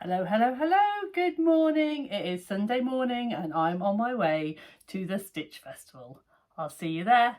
Hello, hello, hello, good morning. It is Sunday morning and I'm on my way to the Stitch Festival. I'll see you there.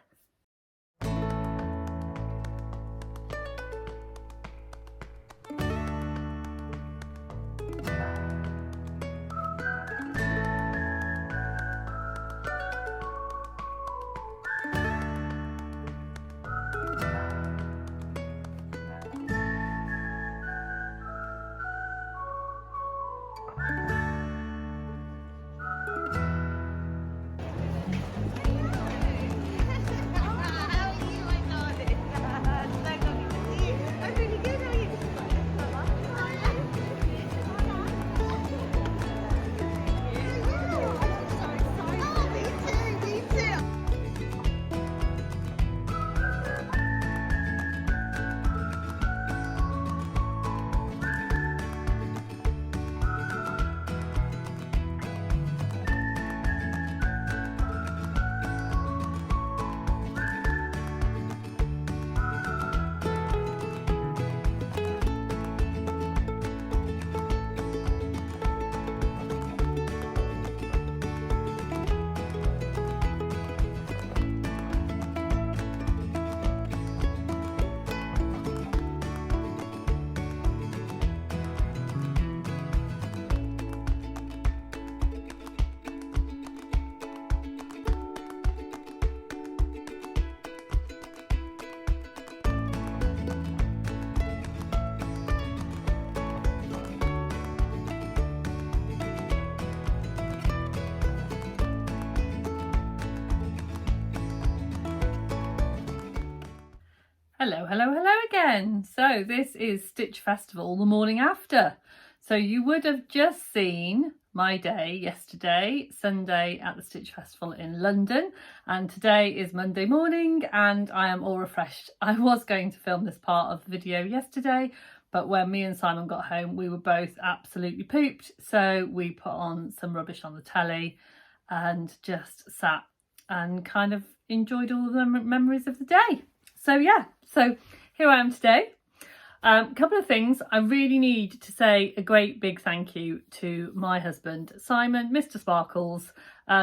Hello, hello, hello again. So this is Stitch Festival the morning after. So you would have just seen my day yesterday, Sunday at the Stitch Festival in London, and today is Monday morning and I am all refreshed. I was going to film this part of the video yesterday, but when me and Simon got home we were both absolutely pooped, so we put on some rubbish on the telly and just sat and kind of enjoyed all the memories of the day. So yeah, so here I am today. A couple of things. I really need to say a great big thank you to my husband, Simon, Mr. Sparkles,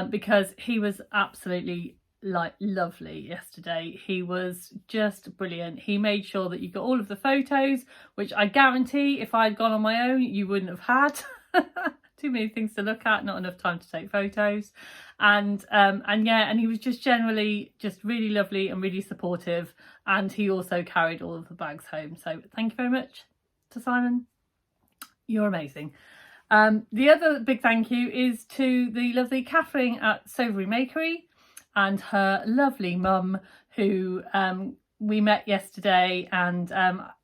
because he was absolutely lovely yesterday. He was just brilliant. He made sure that you got all of the photos, which I guarantee if I'd gone on my own, you wouldn't have had. Too many things to look at, not enough time to take photos. And he was just generally just really lovely and really supportive, and he also carried all of the bags home. So thank you very much to Simon. You're amazing. The other big thank you is to the lovely Catherine at Sagebrush Makery and her lovely mum, who we met yesterday, and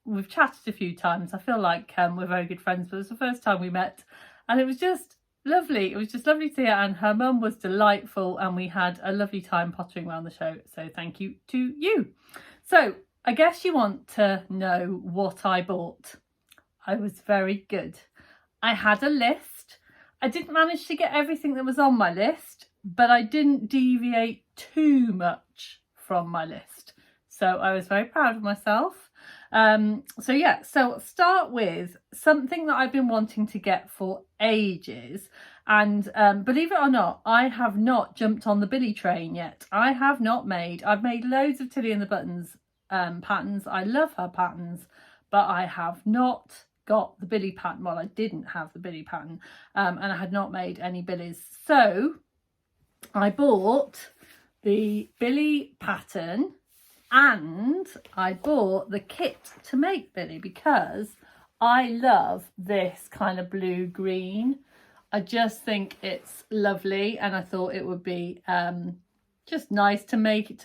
we've chatted a few times. I feel like we're very good friends, but it was the first time we met and it was just lovely. It was just lovely to see her, and her mum was delightful, and we had a lovely time pottering around the show. So thank you to you. So I guess you want to know what I bought. I was very good. I had a list. I didn't manage to get everything that was on my list, but I didn't deviate too much from my list. So I was very proud of myself. So I'll start with something that I've been wanting to get for ages, and believe it or not, I have not jumped on the Billy train yet. I've made loads of Tilly and the Buttons patterns. I love her patterns, but I have not got the Billy pattern. Well, I didn't have the Billy pattern, and I had not made any Billies, so I bought the Billy pattern and I bought the kit to make Billy because I love this kind of blue green. I just think it's lovely, and I thought it would be just nice to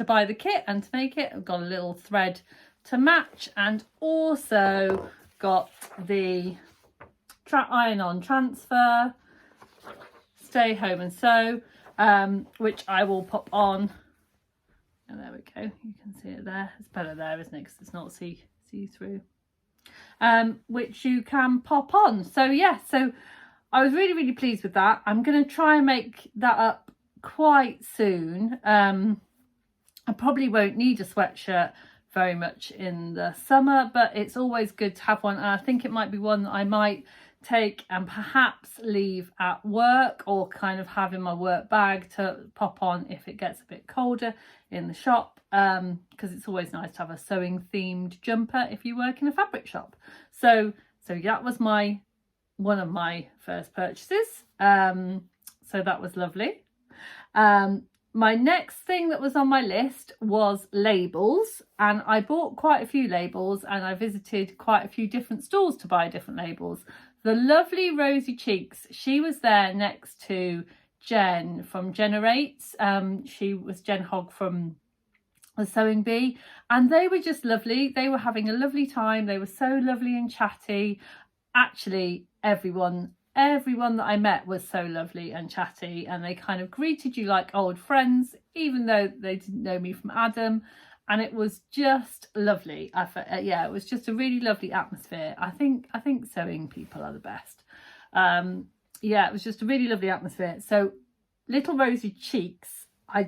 buy the kit and to make it. I've got a little thread to match, and also got the iron-on transfer, stay home and sew, which I will pop on. And there we go, you can see it there. It's better there, isn't it, because it's not see-through, which you can pop on. So yeah, so I was really pleased with that. I'm going to try and make that up quite soon. I probably won't need a sweatshirt very much in the summer, but it's always good to have one, and I think it might be one that I might take and perhaps leave at work, or kind of have in my work bag to pop on if it gets a bit colder in the shop, because it's always nice to have a sewing themed jumper if you work in a fabric shop. So that was one of my first purchases. So that was lovely. My next thing that was on my list was labels, and I bought quite a few labels, and I visited quite a few different stores to buy different labels. The lovely Rosy Cheeks, she was there next to Jen from Generates. She was Jen Hogg from the Sewing Bee, and they were just lovely. They were having a lovely time. They were so lovely and chatty. Actually, everyone that I met was so lovely and chatty, and they kind of greeted you like old friends, even though they didn't know me from Adam. And it was just lovely. I felt, yeah, it was just a really lovely atmosphere. I think sewing people are the best. Yeah, it was just a really lovely atmosphere. So Little Rosy Cheeks, I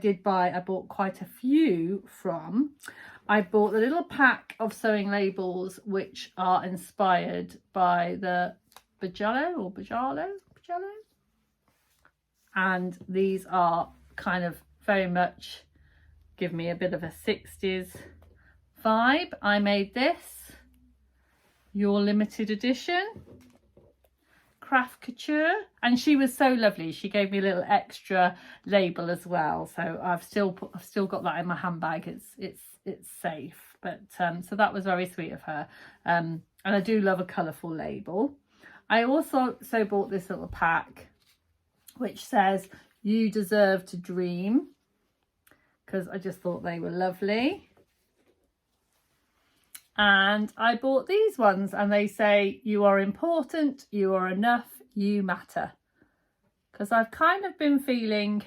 bought quite a few from. I bought the little pack of sewing labels, which are inspired by the Bajalo, and these are kind of very much give me a bit of a 60s vibe. I made this, your limited edition, Craft Couture, and she was so lovely. She gave me a little extra label as well, so I've still got that in my handbag. It's safe, but so that was very sweet of her. And I do love a colourful label. I also bought this little pack which says "You deserve to dream," because I just thought they were lovely. And I bought these ones, and they say "You are important, you are enough, you matter," because I've kind of been feeling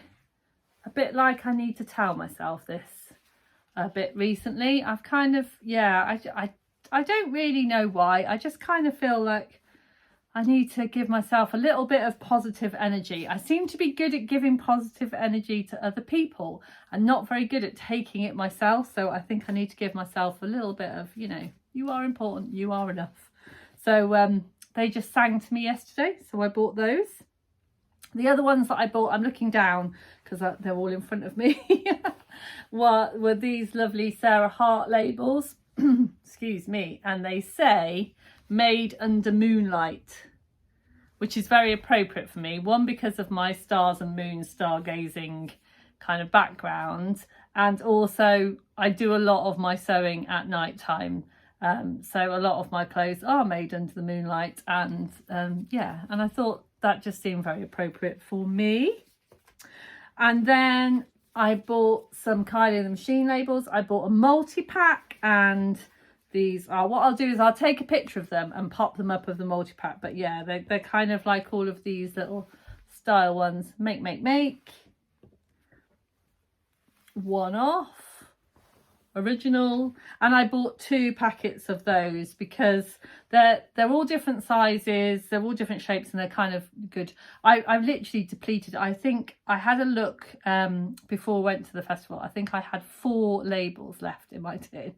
a bit like I need to tell myself this a bit recently. I've kind of, yeah, I don't really know why. I just kind of feel like I need to give myself a little bit of positive energy. I seem to be good at giving positive energy to other people and not very good at taking it myself. So I think I need to give myself a little bit of, you know, you are important, you are enough. So they just sang to me yesterday, so I bought those. The other ones that I bought, I'm looking down because they're all in front of me, were these lovely Sarah Hart labels. Excuse me. And they say "Made under moonlight," which is very appropriate for me. One, because of my stars and moons stargazing kind of background, and also I do a lot of my sewing at night time. So a lot of my clothes are made under the moonlight, and yeah, and I thought that just seemed very appropriate for me. And then I bought some Kylie and the Machine labels. I bought a multi-pack, and these are, what I'll do is I'll take a picture of them and pop them up of the multi-pack. But yeah, they're kind of like all of these little style ones. Make, one off, original. And I bought 2 packets of those because they're all different sizes, they're all different shapes, and they're kind of good. I've literally depleted. I think I had a look before I went to the festival. I think I had 4 labels left in my tin.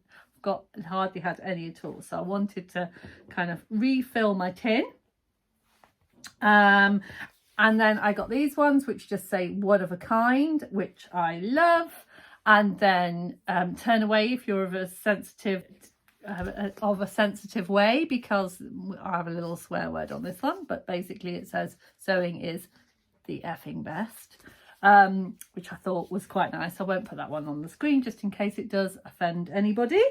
Hardly had any at all, so I wanted to kind of refill my tin. And then I got these ones which just say "one of a kind," which I love. And then turn away if you're of a sensitive way, because I have a little swear word on this one, but basically it says "sewing is the effing best," which I thought was quite nice. I won't put that one on the screen just in case it does offend anybody,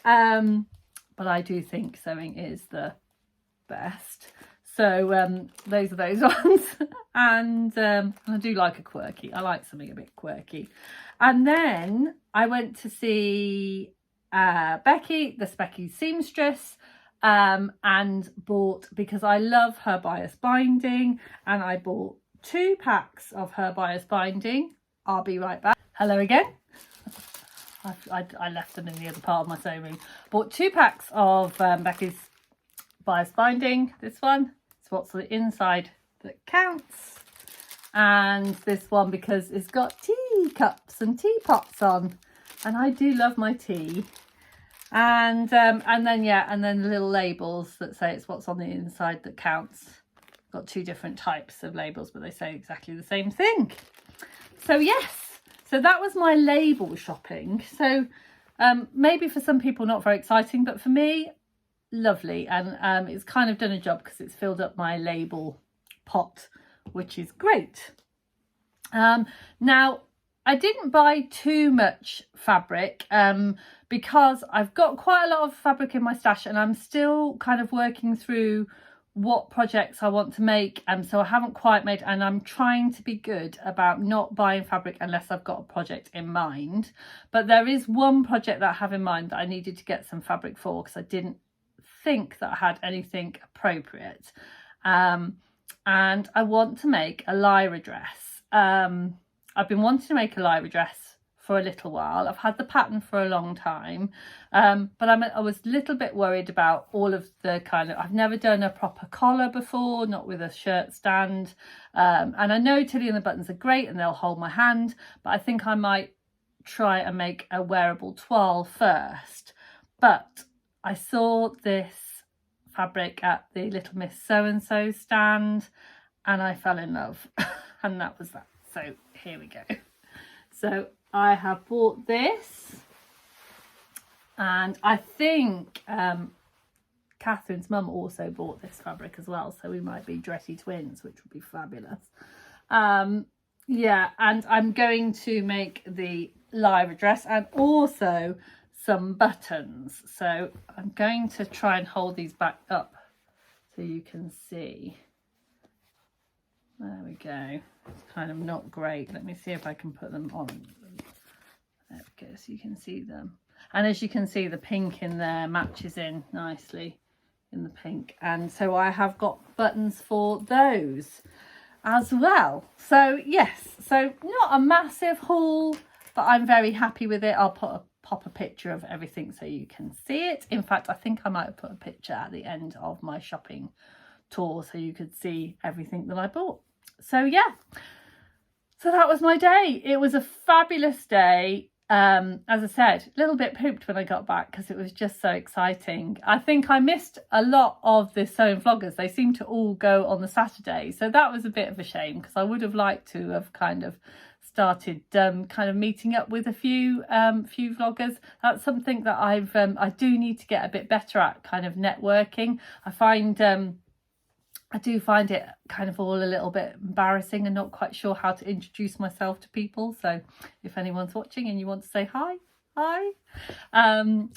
but I do think sewing is the best. So those are those ones. And I do like a quirky. I like something a bit quirky. And then I went to see Becky, the Specky seamstress, and bought, because I love her bias binding, and I bought 2 packs of her bias binding. I'll be right back. Hello again. I left them in the other part of my sewing room. Bought 2 packs of Becky's bias binding. This one, it's what's on the inside that counts. And this one because it's got teacups and teapots on, and I do love my tea. And then the little labels that say it's what's on the inside that counts. got two different types of labels, but they say exactly the same thing. So yes, so that was my label shopping. So maybe for some people not very exciting, but for me, lovely. And it's kind of done a job because it's filled up my label pot, which is great. Now, I didn't buy too much fabric because I've got quite a lot of fabric in my stash, and I'm still kind of working through what projects I want to make, so I haven't quite made, and I'm trying to be good about not buying fabric unless I've got a project in mind. But there is one project that I have in mind that I needed to get some fabric for because I didn't think that I had anything appropriate, and I want to make a lyra dress. I've been wanting to make a lyra dress for a little while. I've had the pattern for a long time, but I was a little bit worried about all of the kind of, I've never done a proper collar before, not with a shirt stand, and I know Tilly and the buttons are great and they'll hold my hand, but I think I might try and make a wearable toile first. But I saw this fabric at the Little Miss So-and-so stand and I fell in love and that was that. So here we go. So I have bought this, and I think Catherine's mum also bought this fabric as well, so we might be dressy twins, which would be fabulous. Yeah, and I'm going to make the lyra dress and also some buttons. So I'm going to try and hold these back up so you can see. There we go. It's kind of not great. Let me see if I can put them on. There we go, so you can see them. And as you can see, the pink in there matches in nicely in the pink. And so I have got buttons for those as well. So yes, so not a massive haul, but I'm very happy with it. I'll pop a picture of everything so you can see it. In fact, I think I might have put a picture at the end of my shopping tour so you could see everything that I bought. So yeah, so that was my day. It was a fabulous day. As I said, a little bit pooped when I got back because it was just so exciting. I think I missed a lot of the sewing vloggers. They seem to all go on the Saturday, so that was a bit of a shame because I would have liked to have kind of started kind of meeting up with a few vloggers. That's something that I do need to get a bit better at, kind of networking. I do find it kind of all a little bit embarrassing and not quite sure how to introduce myself to people. So if anyone's watching and you want to say hi.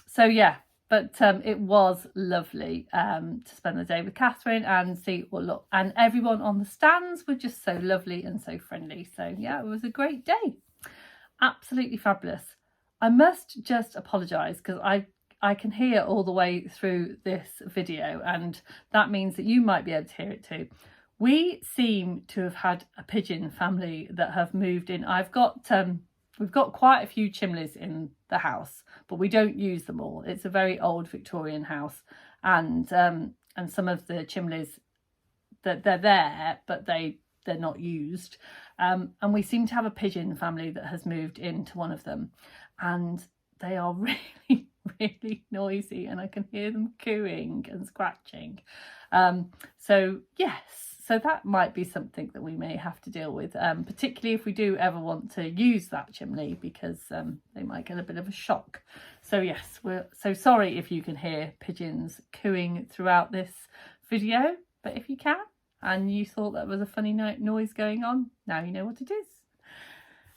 So yeah, but it was lovely to spend the day with Catherine and see what look, and everyone on the stands were just so lovely and so friendly. So yeah, it was a great day. Absolutely fabulous. I must just apologise because I can hear all the way through this video, and that means that you might be able to hear it too. We seem to have had a pigeon family that have moved in. We've got quite a few chimleys in the house, but we don't use them all. It's a very old Victorian house, and some of the chimleys that they're there, but they're not used. And we seem to have a pigeon family that has moved into one of them, and they are really noisy, and I can hear them cooing and scratching. So yes, so that might be something that we may have to deal with, particularly if we do ever want to use that chimney, because they might get a bit of a shock. So yes, we're so sorry if you can hear pigeons cooing throughout this video, but if you can and you thought that was a funny noise going on, now you know what it is.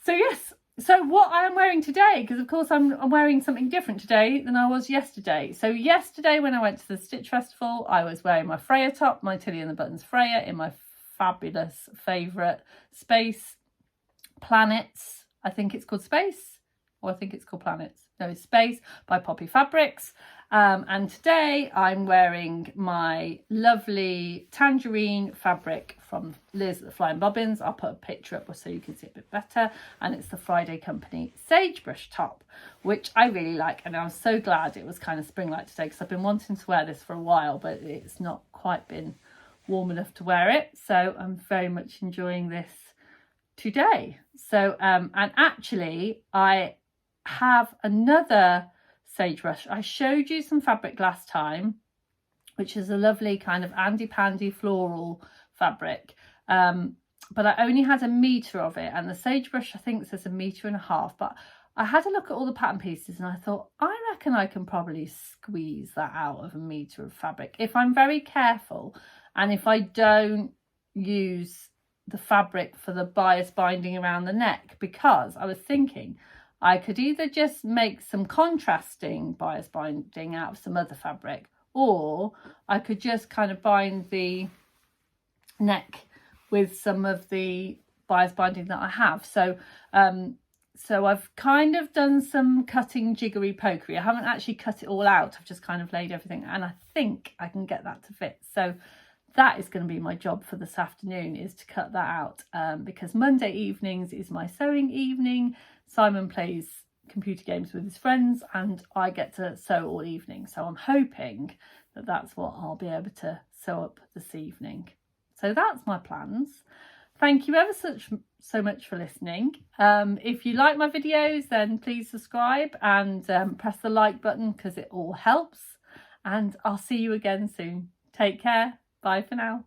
So yes, so what I am wearing today, because of course I'm wearing something different today than I was yesterday. So yesterday when I went to the Stitch Festival, I was wearing my Freya top, my Tilly and the Buttons Freya, in my fabulous favourite Space Planets. I think it's called Space, or I think it's called Planets. No, it's Space by Poppy Fabrics. And today I'm wearing my lovely tangerine fabric from Liz at the Flying Bobbins. I'll put a picture up so you can see it a bit better. And it's the Friday Company sagebrush top, which I really like. And I was so glad it was kind of spring-like today, because I've been wanting to wear this for a while, but it's not quite been warm enough to wear it. So I'm very much enjoying this today. So, and actually I have another sagebrush. I showed you some fabric last time, which is a lovely kind of Andy Pandy floral fabric, but I only had 1 metre of it, and the sagebrush I think says 1.5 metres, but I had a look at all the pattern pieces and I thought, I reckon I can probably squeeze that out of 1 metre of fabric if I'm very careful, and if I don't use the fabric for the bias binding around the neck, because I was thinking I could either just make some contrasting bias binding out of some other fabric, or I could just kind of bind the neck with some of the bias binding that I have. So I've kind of done some cutting jiggery pokery. I haven't actually cut it all out. I've just kind of laid everything, and I think I can get that to fit. So that is going to be my job for this afternoon, is to cut that out, because Monday evenings is my sewing evening. Simon plays computer games with his friends and I get to sew all evening. So I'm hoping that that's what I'll be able to sew up this evening. So that's my plans. Thank you ever so much for listening. If you like my videos, then please subscribe and press the like button, because it all helps. And I'll see you again soon. Take care. Bye for now.